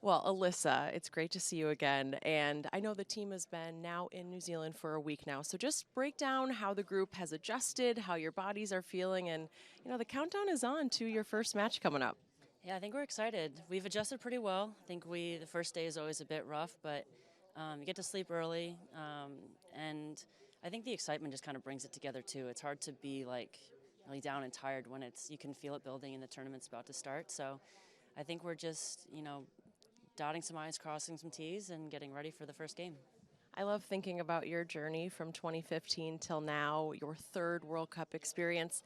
Well, Alyssa, it's great to see you again. And I know the team has been now in New Zealand for a week now. So just break down how the group has adjusted, how your bodies are feeling, and the countdown is on to your first match coming up. Yeah, I think we're excited. We've adjusted pretty well. I think the first day is always a bit rough, but you get to sleep early, and I think the excitement just kind of brings it together too. It's hard to be like really down and tired when you can feel it building and the tournament's about to start. So I think we're just dotting some i's, crossing some t's, and getting ready for the first game. I love thinking about your journey from 2015 till now, your third World Cup experience.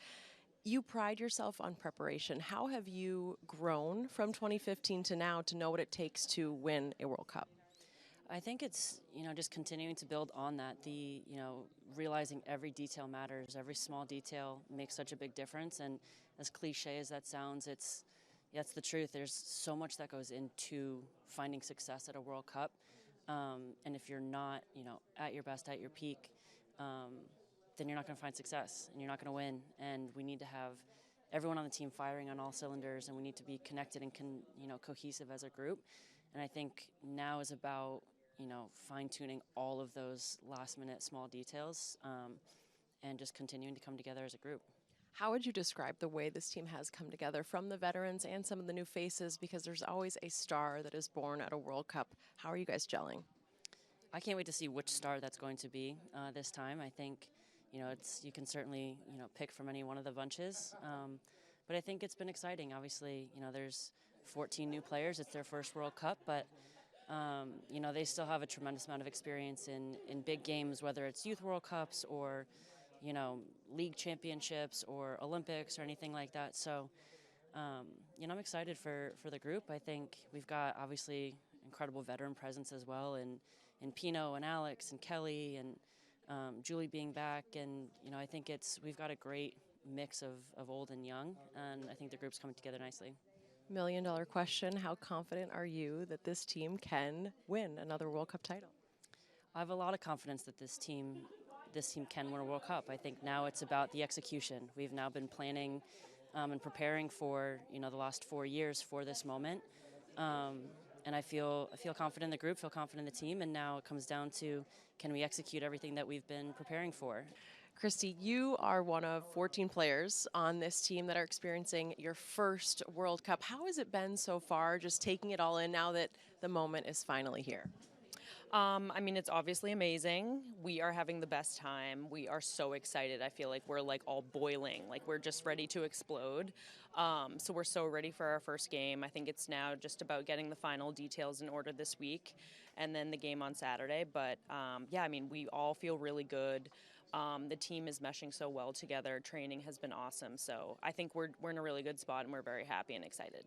You pride yourself on preparation. How have you grown from 2015 to now to know what it takes to win a World Cup? I think it's just continuing to build on that. Realizing every detail matters. Every small detail makes such a big difference. And as cliche as that sounds, that's the truth. There's so much that goes into finding success at a World Cup. And if you're not at your best, at your peak, then you're not going to find success and you're not going to win. And we need to have everyone on the team firing on all cylinders, and we need to be connected and cohesive as a group. And I think now is about fine-tuning all of those last-minute small details, and just continuing to come together as a group. How would you describe the way this team has come together from the veterans and some of the new faces? Because there's always a star that is born at a World Cup. How are you guys gelling? I can't wait to see which star that's going to be this time. I think you can certainly pick from any one of the bunches, but I think it's been exciting. Obviously, there's 14 new players. It's their first World Cup, but they still have a tremendous amount of experience in big games, whether it's Youth World Cups or league championships or Olympics or anything like that. So, I'm excited for the group. I think we've got obviously incredible veteran presence as well, and Pino and Alex and Kelly and Julie being back, and I think we've got a great mix of old and young, and I think the group's coming together nicely. $1 million question. How confident are you that this team can win another World Cup title? I have a lot of confidence that this team can win a World Cup. I think now it's about the execution. We've now been planning and preparing for the last 4 years for this moment, and I feel confident in the group, feel confident in the team, and now it comes down to, can we execute everything that we've been preparing for? Kristie, you are one of 14 players on this team that are experiencing your first World Cup. How has it been so far, just taking it all in now that the moment is finally here? It's obviously amazing. We are having the best time. We are so excited. I feel like we're all boiling, like we're just ready to explode. So we're so ready for our first game. I think it's now just about getting the final details in order this week, and then the game on Saturday. But we all feel really good. The team is meshing so well together. Training has been awesome. So I think we're in a really good spot, and we're very happy and excited.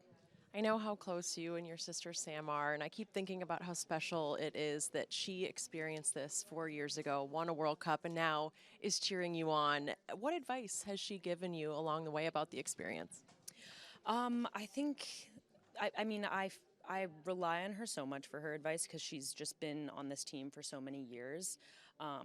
I know how close you and your sister Sam are, and I keep thinking about how special it is that she experienced this 4 years ago, won a World Cup, and now is cheering you on. What advice has she given you along the way about the experience? I think, I rely on her so much for her advice because she's just been on this team for so many years.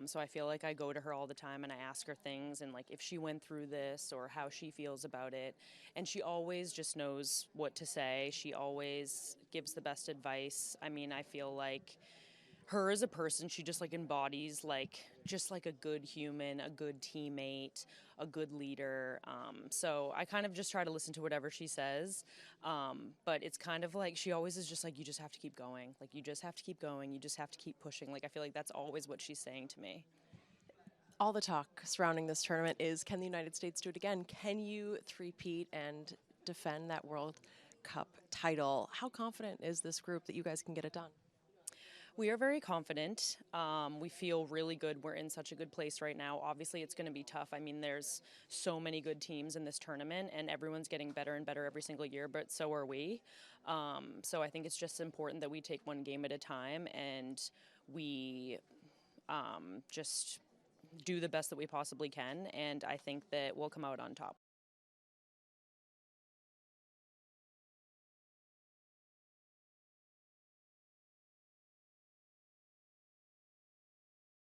So I feel like I go to her all the time and I ask her things and like if she went through this or how she feels about it. And she always just knows what to say. She always gives the best advice. I feel like her as a person, she just embodies just like a good human, a good teammate, a good leader. So I kind of just try to listen to whatever she says. But it's kind of like she always is just like, you just have to keep going. Like you just have to keep going. You just have to keep pushing. Like I feel like that's always what she's saying to me. All the talk surrounding this tournament is, can the United States do it again? Can you three-peat and defend that World Cup title? How confident is this group that you guys can get it done? We are very confident. We feel really good. We're in such a good place right now. Obviously, it's going to be tough. There's so many good teams in this tournament, and everyone's getting better and better every single year, but so are we. So I think it's just important that we take one game at a time, and we just do the best that we possibly can, and I think that we'll come out on top.